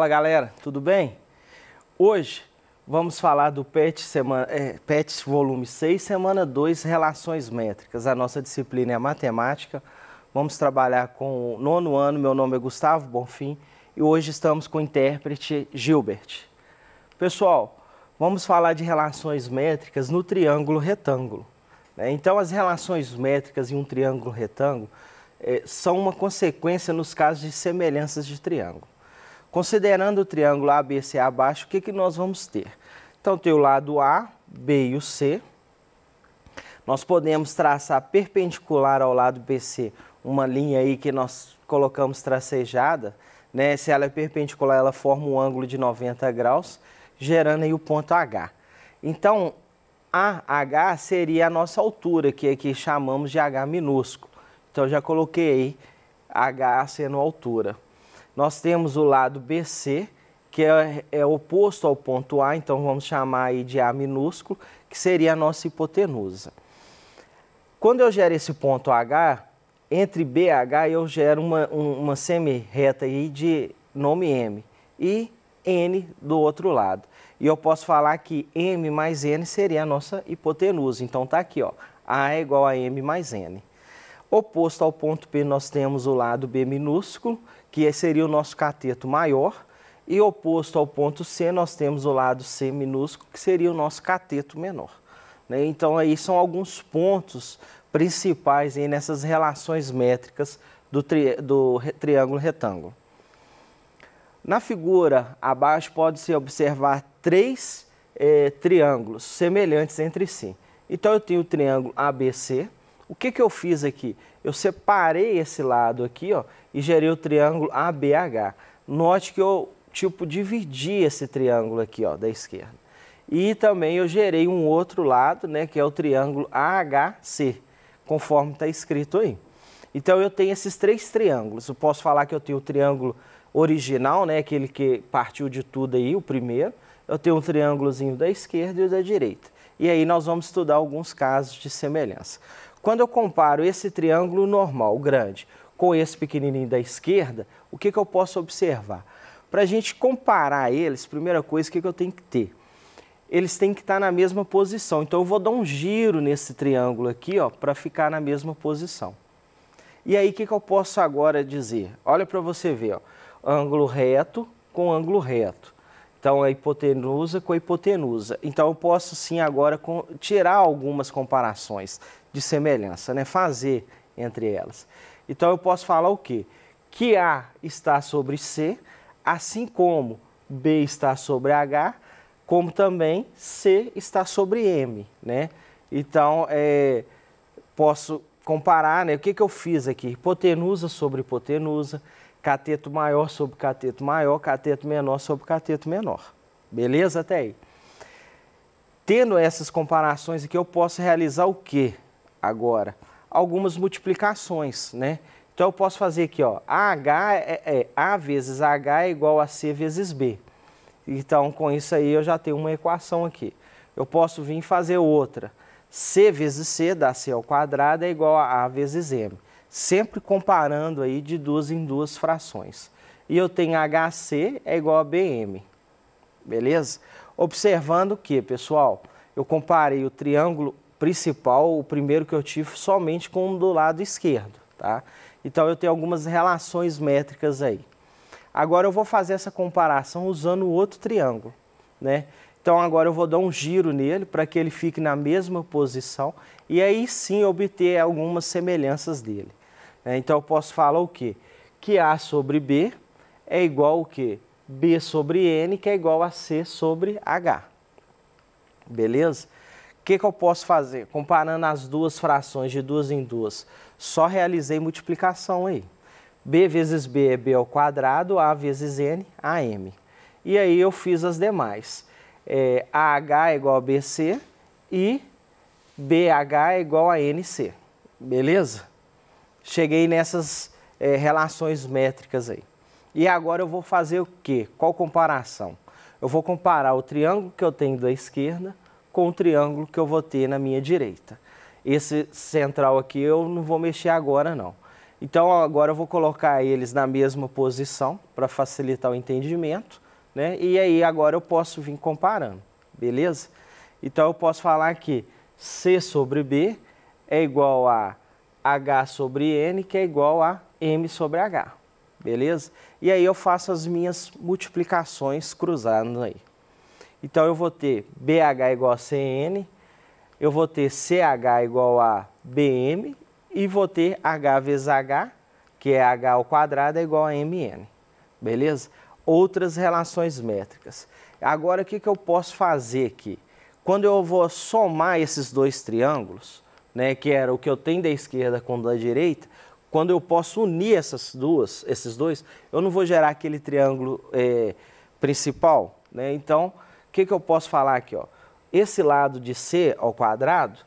Fala galera, tudo bem? Hoje vamos falar do PET volume 6, semana 2, Relações Métricas. A nossa disciplina é a matemática. Vamos trabalhar com o 9º ano, meu nome é Gustavo Bonfim e hoje estamos com o intérprete Gilbert. Pessoal, vamos falar de relações métricas no triângulo retângulo. Então as relações métricas em um triângulo retângulo são uma consequência nos casos de semelhanças de triângulo. Considerando o triângulo ABC abaixo, o que nós vamos ter? Então, tem o lado A, B e o C. Nós podemos traçar perpendicular ao lado BC uma linha aí que nós colocamos tracejada, né? Se ela é perpendicular, ela forma um ângulo de 90 graus, gerando aí o ponto H. Então, AH seria a nossa altura, que aqui chamamos de H minúsculo. Então, já coloquei aí H sendo altura. Nós temos o lado BC, que é oposto ao ponto A, então vamos chamar aí de A minúsculo, que seria a nossa hipotenusa. Quando eu gero esse ponto H, entre B e H eu gero uma semi-reta aí de nome M e N do outro lado. E eu posso falar que M mais N seria a nossa hipotenusa. Então tá aqui, ó, A é igual a M mais N. Oposto ao ponto P nós temos o lado B minúsculo, que seria o nosso cateto maior, e oposto ao ponto C nós temos o lado C minúsculo, que seria o nosso cateto menor. Então aí são alguns pontos principais aí nessas relações métricas do triângulo retângulo. Na figura abaixo pode-se observar três triângulos semelhantes entre si. Então eu tenho o triângulo ABC. O que eu fiz aqui? Eu separei esse lado aqui, ó, e gerei o triângulo ABH. Note que eu, dividi esse triângulo aqui, ó, da esquerda. E também eu gerei um outro lado, né, que é o triângulo AHC, conforme está escrito aí. Então eu tenho esses três triângulos. Eu posso falar que eu tenho o triângulo original, né, aquele que partiu de tudo aí, o primeiro. Eu tenho um triângulozinho da esquerda e o da direita. E aí nós vamos estudar alguns casos de semelhança. Quando eu comparo esse triângulo normal, grande, com esse pequenininho da esquerda, o que eu posso observar? Para a gente comparar eles, primeira coisa, o que eu tenho que ter? Eles têm que estar na mesma posição. Então eu vou dar um giro nesse triângulo aqui, ó, para ficar na mesma posição. E aí o que eu posso agora dizer? Olha para você ver, ó, ângulo reto com ângulo reto. Então, a hipotenusa com a hipotenusa. Então, eu posso, sim, agora tirar algumas comparações de semelhança, né? Fazer entre elas. Então, eu posso falar o quê? Que A está sobre C, assim como B está sobre H, como também C está sobre M, né? Então, posso comparar, né? O que eu fiz aqui? Hipotenusa sobre hipotenusa, cateto maior sobre cateto maior, cateto menor sobre cateto menor. Beleza até aí? Tendo essas comparações aqui, eu posso realizar o quê agora? Algumas multiplicações, né? Então, eu posso fazer aqui, ó, A vezes H é igual a C vezes B. Então, com isso aí, eu já tenho uma equação aqui. Eu posso vir fazer outra. C vezes C dá C ao quadrado é igual a vezes M. Sempre comparando aí de duas em duas frações. E eu tenho HC é igual a BM. Beleza? Observando o que, pessoal? Eu comparei o triângulo principal, o primeiro que eu tive, somente com o do lado esquerdo, tá? Então eu tenho algumas relações métricas aí. Agora eu vou fazer essa comparação usando o outro triângulo, né? Então agora eu vou dar um giro nele para que ele fique na mesma posição e aí sim obter algumas semelhanças dele. Então eu posso falar o quê? Que A sobre B é igual ao quê? B sobre N, que é igual a C sobre H. Beleza? O que eu posso fazer? Comparando as duas frações de duas em duas, só realizei multiplicação aí. B vezes B é B ao quadrado, A vezes N, AM. E aí eu fiz as demais. AH é igual a BC e BH é igual a NC. Beleza? Cheguei nessas relações métricas aí. E agora eu vou fazer o quê? Qual comparação? Eu vou comparar o triângulo que eu tenho da esquerda com o triângulo que eu vou ter na minha direita. Esse central aqui eu não vou mexer agora não. Então, agora eu vou colocar eles na mesma posição para facilitar o entendimento, né? E aí, agora eu posso vir comparando, beleza? Então, eu posso falar que C sobre B é igual a H sobre N, que é igual a M sobre H, beleza? E aí, eu faço as minhas multiplicações cruzando aí. Então, eu vou ter BH igual a CN, eu vou ter CH igual a BM e vou ter H vezes H, que é H ao quadrado, é igual a MN, beleza? Outras relações métricas. Agora, o que eu posso fazer aqui? Quando eu vou somar esses dois triângulos, né, que era o que eu tenho da esquerda com o da direita, quando eu posso unir esses dois, eu não vou gerar aquele triângulo principal, né? Então, o que eu posso falar aqui, ó? Esse lado de C ao quadrado,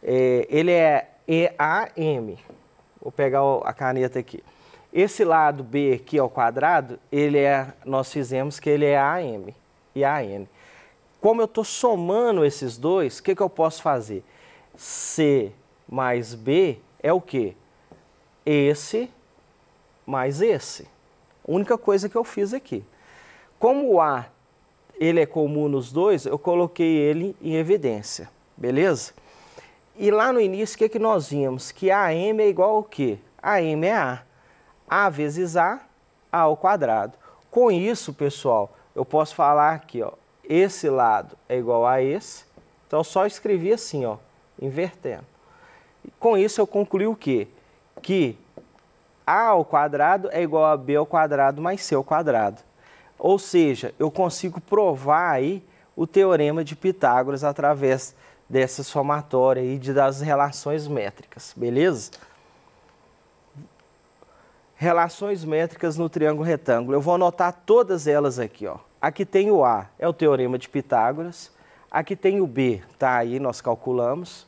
ele é EAM. Vou pegar a caneta aqui. Esse lado B aqui ao quadrado, nós fizemos que ele é AM e AN. Como eu estou somando esses dois, o que eu posso fazer? C mais B é o quê? Esse mais esse. Única coisa que eu fiz aqui. Como o A ele é comum nos dois, eu coloquei ele em evidência, beleza? E lá no início, o que nós vimos? Que AM é igual ao quê? AM é A. A vezes A ao quadrado. Com isso, pessoal, eu posso falar aqui, ó, esse lado é igual a esse, então eu só escrevi assim, ó, invertendo. E com isso eu concluí o quê? Que A ao quadrado é igual a B ao quadrado mais C ao quadrado. Ou seja, eu consigo provar aí o teorema de Pitágoras através dessa somatória aí das relações métricas, beleza? Relações métricas no triângulo retângulo. Eu vou anotar todas elas aqui, ó. Aqui tem o A, é o teorema de Pitágoras. Aqui tem o B, tá aí, nós calculamos.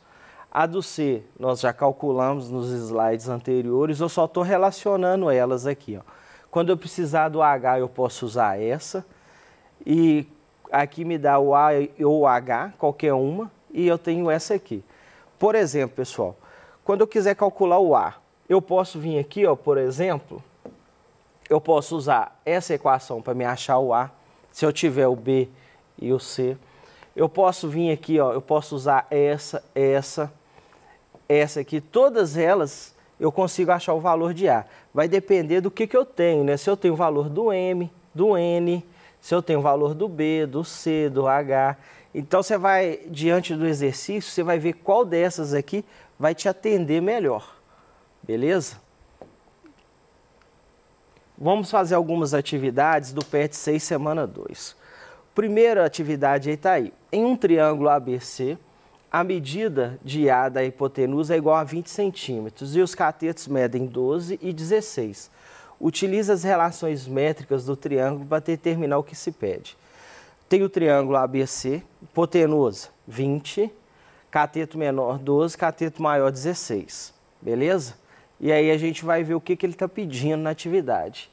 A do C, nós já calculamos nos slides anteriores. Eu só estou relacionando elas aqui, ó. Quando eu precisar do H, eu posso usar essa. E aqui me dá o A ou o H, qualquer uma. E eu tenho essa aqui. Por exemplo, pessoal, quando eu quiser calcular o A, eu posso vir aqui, ó, por exemplo, eu posso usar essa equação para me achar o A, se eu tiver o B e o C. Eu posso vir aqui, ó, eu posso usar essa aqui, todas elas eu consigo achar o valor de A. Vai depender do que eu tenho, né? Se eu tenho o valor do M, do N, se eu tenho o valor do B, do C, do H. Então, você vai, diante do exercício, você vai ver qual dessas aqui vai te atender melhor. Beleza? Vamos fazer algumas atividades do PET 6, semana 2. Primeira atividade aí está aí. Em um triângulo ABC, a medida de A da hipotenusa é igual a 20 centímetros e os catetos medem 12 e 16. Utiliza as relações métricas do triângulo para determinar o que se pede. Tem o triângulo ABC, hipotenusa 20, cateto menor 12, cateto maior 16. Beleza? E aí a gente vai ver o que ele está pedindo na atividade.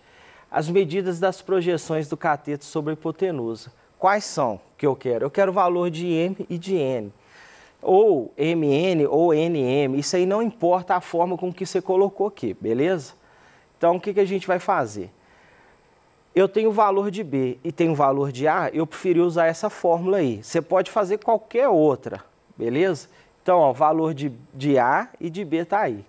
As medidas das projeções do cateto sobre a hipotenusa. Quais são que eu quero? Eu quero o valor de M e de N. Ou MN ou NM, isso aí não importa a forma com que você colocou aqui, beleza? Então, o que a gente vai fazer? Eu tenho o valor de B e tenho o valor de A, eu preferi usar essa fórmula aí. Você pode fazer qualquer outra, beleza? Então, ó, o valor de A e de B está aí.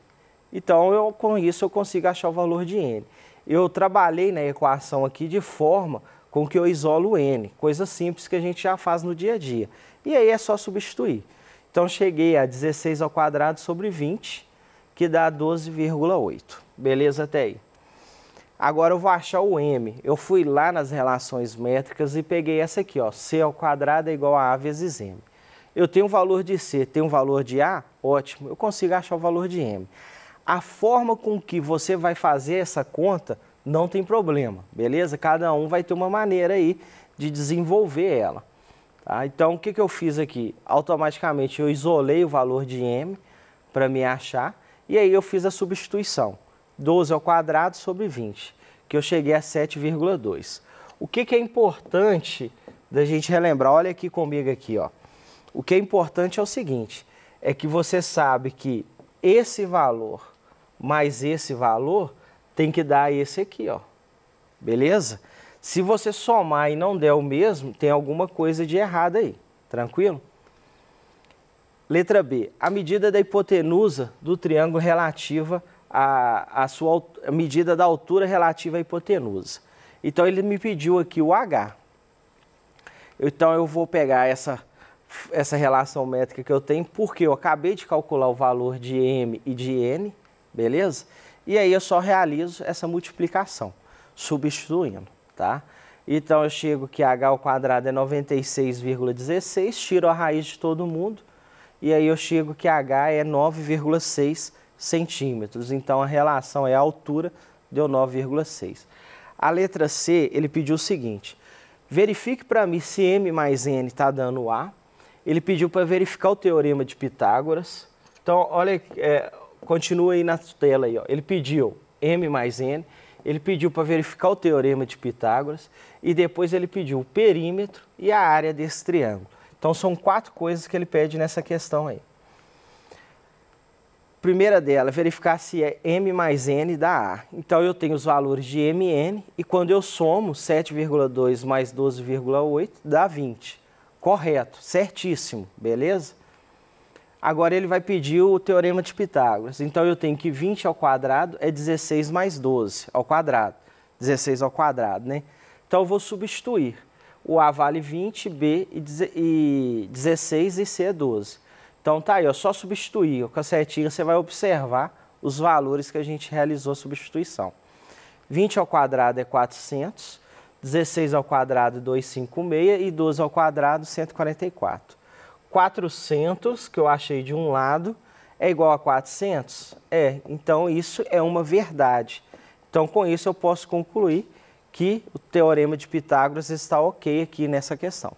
Então, com isso, eu consigo achar o valor de N. Eu trabalhei na equação aqui de forma com que eu isolo o N, coisa simples que a gente já faz no dia a dia. E aí é só substituir. Então, cheguei a 16 ao quadrado sobre 20, que dá 12,8. Beleza até aí? Agora eu vou achar o M. Eu fui lá nas relações métricas e peguei essa aqui, ó. C ao quadrado é igual a A vezes M. Eu tenho o valor de C, tenho o valor de A, ótimo. Eu consigo achar o valor de M. A forma com que você vai fazer essa conta não tem problema, beleza? Cada um vai ter uma maneira aí de desenvolver ela. Tá? Então, o que eu fiz aqui? Automaticamente eu isolei o valor de M para me achar e aí eu fiz a substituição. 12 ao quadrado sobre 20, que eu cheguei a 7,2. O que é importante da gente relembrar? Olha aqui comigo aqui, ó. O que é importante é o seguinte, é que você sabe que esse valor mais esse valor tem que dar esse aqui, ó. Beleza? Se você somar e não der o mesmo, tem alguma coisa de errado aí. Tranquilo? Letra B. A medida da hipotenusa do triângulo relativa à sua medida da altura relativa à hipotenusa. Então, ele me pediu aqui o H. Então, eu vou pegar essa relação métrica que eu tenho, porque eu acabei de calcular o valor de M e de N, beleza? E aí, eu só realizo essa multiplicação, substituindo, tá? Então, eu chego que H ao quadrado é 96,16, tiro a raiz de todo mundo, e aí eu chego que H é 9,6 centímetros. Então, a relação é a altura, deu 9,6. A letra C, ele pediu o seguinte: verifique para mim se M mais N está dando A. Ele pediu para verificar o teorema de Pitágoras. Então, olha, continua aí na tela aí, ó. Ele pediu M mais N, ele pediu para verificar o teorema de Pitágoras e depois ele pediu o perímetro e a área desse triângulo. Então, são 4 coisas que ele pede nessa questão aí. Primeira dela, verificar se é M mais N dá A. Então, eu tenho os valores de M e N, e quando eu somo 7,2 mais 12,8, dá 20. Correto, certíssimo, beleza? Agora, ele vai pedir o teorema de Pitágoras. Então, eu tenho que 20 ao quadrado é 16 mais 12 ao quadrado. 16 ao quadrado, né? Então, eu vou substituir. O A vale 20, B e 16 e C é 12. Então, tá aí, ó, só substituir. Com a setinha, você vai observar os valores que a gente realizou a substituição. 20 ao quadrado é 400, 16 ao quadrado 256 e 12 ao quadrado 144. 400, que eu achei de um lado, é igual a 400? Então isso é uma verdade. Então, com isso, eu posso concluir que o teorema de Pitágoras está ok aqui nessa questão.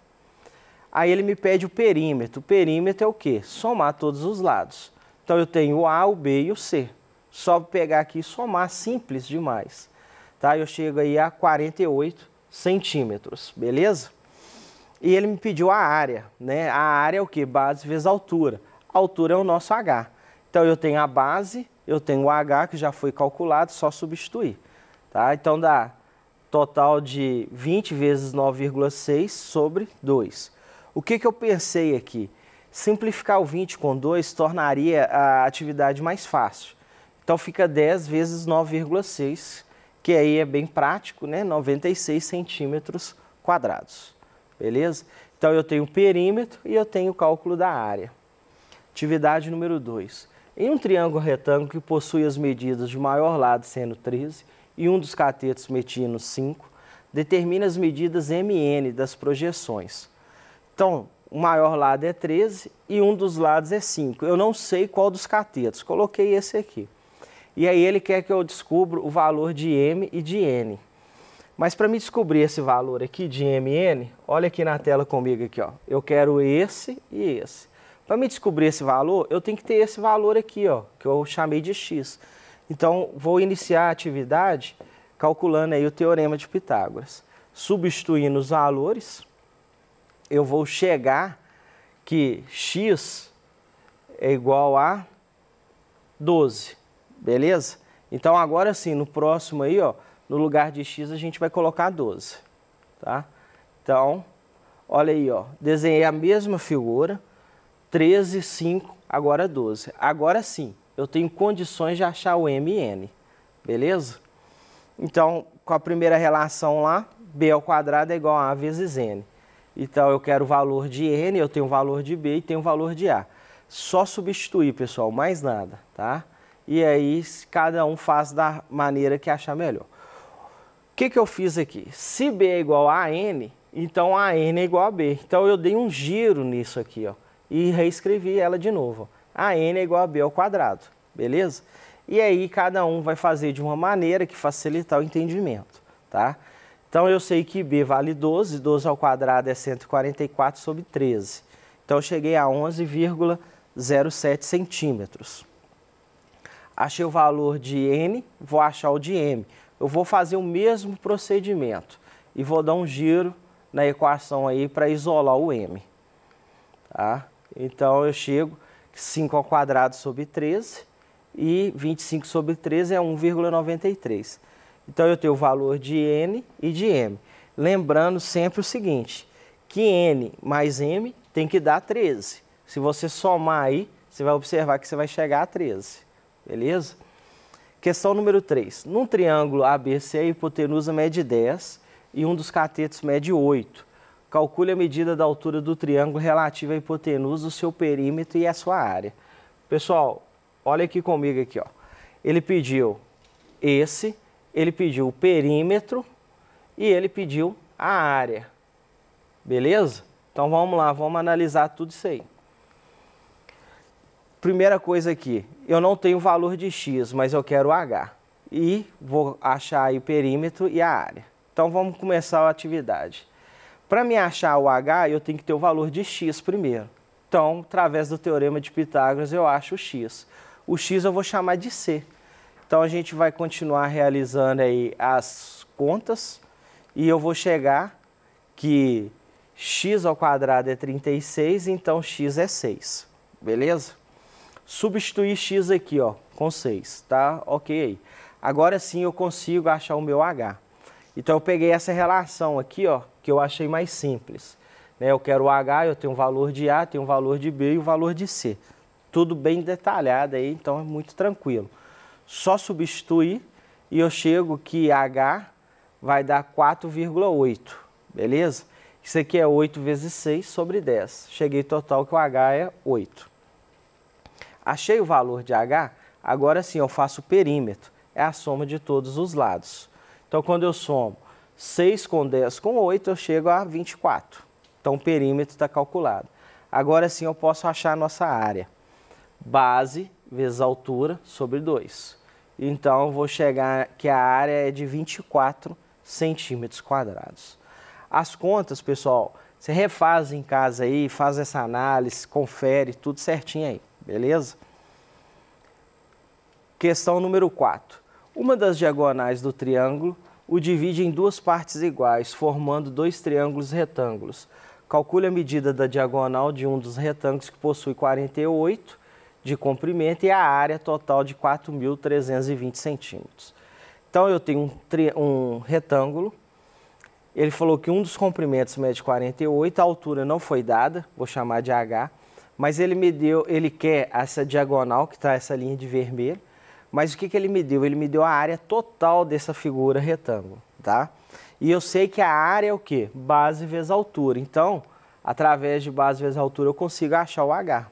Aí ele me pede o perímetro. O perímetro é o quê? Somar todos os lados. Então, eu tenho o A, o B e o C. Só pegar aqui e somar, simples demais. Tá? Eu chego aí a 48 centímetros, beleza? E ele me pediu a área, né? A área é o quê? Base vezes altura. A altura é o nosso H. Então, eu tenho a base, eu tenho o H, que já foi calculado, só substituir. Tá? Então, dá total de 20 vezes 9,6 sobre 2. O que eu pensei aqui? Simplificar o 20 com 2 tornaria a atividade mais fácil. Então, fica 10 vezes 9,6, que aí é bem prático, né? 96 centímetros quadrados. Beleza? Então, eu tenho o perímetro e eu tenho o cálculo da área. Atividade número 2. Em um triângulo retângulo que possui as medidas de maior lado sendo 13 e um dos catetos medindo 5, determina as medidas M e N das projeções. Então, o maior lado é 13 e um dos lados é 5. Eu não sei qual dos catetos, coloquei esse aqui. E aí ele quer que eu descubra o valor de M e de N. Mas para me descobrir esse valor aqui de M e N, olha aqui na tela comigo aqui, ó. Eu quero esse e esse. Para me descobrir esse valor, eu tenho que ter esse valor aqui, ó, que eu chamei de X. Então, vou iniciar a atividade calculando aí o teorema de Pitágoras. Substituindo os valores, eu vou chegar que X é igual a 12, beleza? Então, agora sim, no próximo aí, ó, no lugar de X, a gente vai colocar 12, tá? Então, olha aí, ó, desenhei a mesma figura, 13, 5, agora 12. Agora sim, eu tenho condições de achar o M e N, beleza? Então, com a primeira relação lá, B ao quadrado é igual a vezes N. Então, eu quero o valor de N, eu tenho o valor de B e tenho o valor de A. Só substituir, pessoal, mais nada, tá? E aí, cada um faz da maneira que achar melhor. O que eu fiz aqui? Se B é igual a N, então a N é igual a B. Então, eu dei um giro nisso aqui, ó, e reescrevi ela de novo. A N é igual a B ao quadrado, beleza? E aí, cada um vai fazer de uma maneira que facilitar o entendimento, tá? Então, eu sei que B vale 12, 12 ao quadrado é 144 sobre 13. Então, eu cheguei a 11,07 centímetros. Achei o valor de N, vou achar o de M. Eu vou fazer o mesmo procedimento e vou dar um giro na equação aí para isolar o M. Tá? Então, eu chego 5 ao quadrado sobre 13 e 25 sobre 13 é 1,93. Então, eu tenho o valor de N e de M. Lembrando sempre o seguinte, que N mais M tem que dar 13. Se você somar aí, você vai observar que você vai chegar a 13, beleza? Questão número 3. Num triângulo ABC, a hipotenusa mede 10 e um dos catetos mede 8. Calcule a medida da altura do triângulo relativa à hipotenusa, o seu perímetro e a sua área. Pessoal, olha aqui comigo aqui, ó. Ele pediu ele pediu o perímetro e ele pediu a área. Beleza? Então vamos lá, vamos analisar tudo isso aí. Primeira coisa aqui, eu não tenho valor de x, mas eu quero h. E vou achar aí o perímetro e a área. Então vamos começar a atividade. Para me achar o h, eu tenho que ter o valor de x primeiro. Então, através do teorema de Pitágoras, eu acho o x. O x eu vou chamar de c. Então a gente vai continuar realizando aí as contas e eu vou chegar que x ao quadrado é 36, então x é 6, beleza? Substituir x aqui, ó, com 6, tá? Ok aí. Agora sim eu consigo achar o meu h. Então eu peguei essa relação aqui, ó, que eu achei mais simples. Né? Eu quero o h, eu tenho um valor de a, tenho um valor de b e um valor de c. Tudo bem detalhado aí, então é muito tranquilo. Só substituir e eu chego que h vai dar 4,8, beleza? Isso aqui é 8 vezes 6 sobre 10. Cheguei total que o h é 8. Achei o valor de h, agora sim eu faço o perímetro. É a soma de todos os lados. Então quando eu somo 6 com 10 com 8, eu chego a 24. Então o perímetro está calculado. Agora sim eu posso achar a nossa área. Base vezes altura sobre 2. Então, eu vou chegar que a área é de 24 centímetros quadrados. As contas, pessoal, você refaz em casa aí, faz essa análise, confere tudo certinho aí, beleza? Questão número 4. Uma das diagonais do triângulo o divide em duas partes iguais, formando dois triângulos retângulos. Calcule a medida da diagonal de um dos retângulos que possui 48 de comprimento e a área total de 4.320 centímetros. Então, eu tenho um retângulo, ele falou que um dos comprimentos mede 48, a altura não foi dada, vou chamar de h, mas ele quer essa diagonal, que está essa linha de vermelho, mas o que ele me deu? Ele me deu a área total dessa figura retângulo, tá? E eu sei que a área é o quê? Base vezes altura, então, através de base vezes altura, eu consigo achar o h.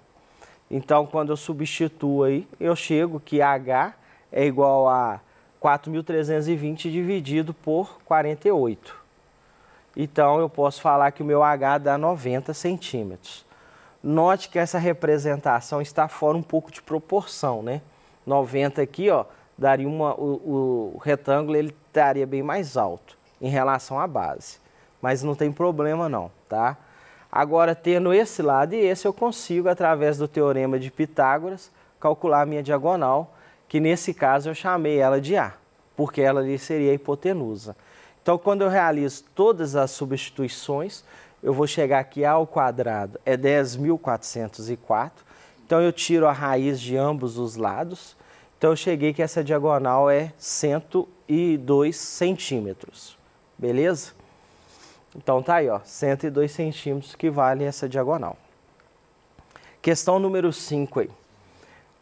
Então, quando eu substituo aí, eu chego que h é igual a 4.320 dividido por 48. Então, eu posso falar que o meu h dá 90 centímetros. Note que essa representação está fora um pouco de proporção, né? 90 aqui, ó, daria o retângulo ele estaria bem mais alto em relação à base. Mas não tem problema não, tá? Agora, tendo esse lado e esse, eu consigo, através do teorema de Pitágoras, calcular a minha diagonal, que nesse caso eu chamei ela de A, porque ela ali seria a hipotenusa. Então, quando eu realizo todas as substituições, eu vou chegar aqui A ao quadrado, é 10.404. Então, eu tiro a raiz de ambos os lados. Então, eu cheguei que essa diagonal é 102 centímetros, beleza? Então tá aí, ó, 102 centímetros que vale essa diagonal. Questão número 5 aí.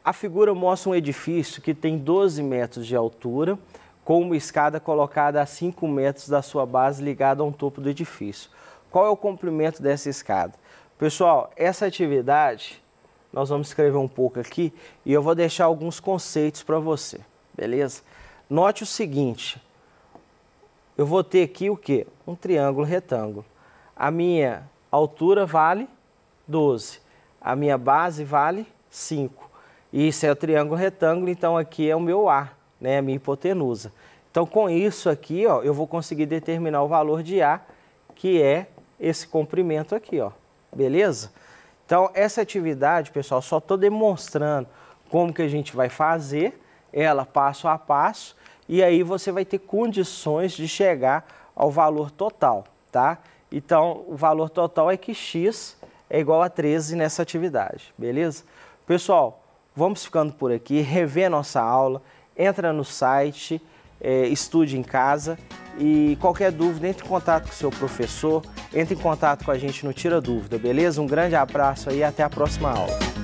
A figura mostra um edifício que tem 12 metros de altura, com uma escada colocada a 5 metros da sua base ligada a um topo do edifício. Qual é o comprimento dessa escada? Pessoal, essa atividade, nós vamos escrever um pouco aqui e eu vou deixar alguns conceitos para você, beleza? Note o seguinte. Eu vou ter aqui o quê? Um triângulo retângulo. A minha altura vale 12. A minha base vale 5. E isso é o triângulo retângulo, então aqui é o meu A, né? A minha hipotenusa. Então, com isso aqui, ó, eu vou conseguir determinar o valor de A, que é esse comprimento aqui, ó. Beleza? Então, essa atividade, pessoal, só estou demonstrando como que a gente vai fazer ela passo a passo. E aí você vai ter condições de chegar ao valor total, tá? Então, o valor total é que x é igual a 13 nessa atividade, beleza? Pessoal, Vamos ficando por aqui, revê nossa aula, entra no site, estude em casa e qualquer dúvida, entre em contato com o seu professor, entre em contato com a gente no Tira Dúvida, beleza? Um grande abraço aí e até a próxima aula.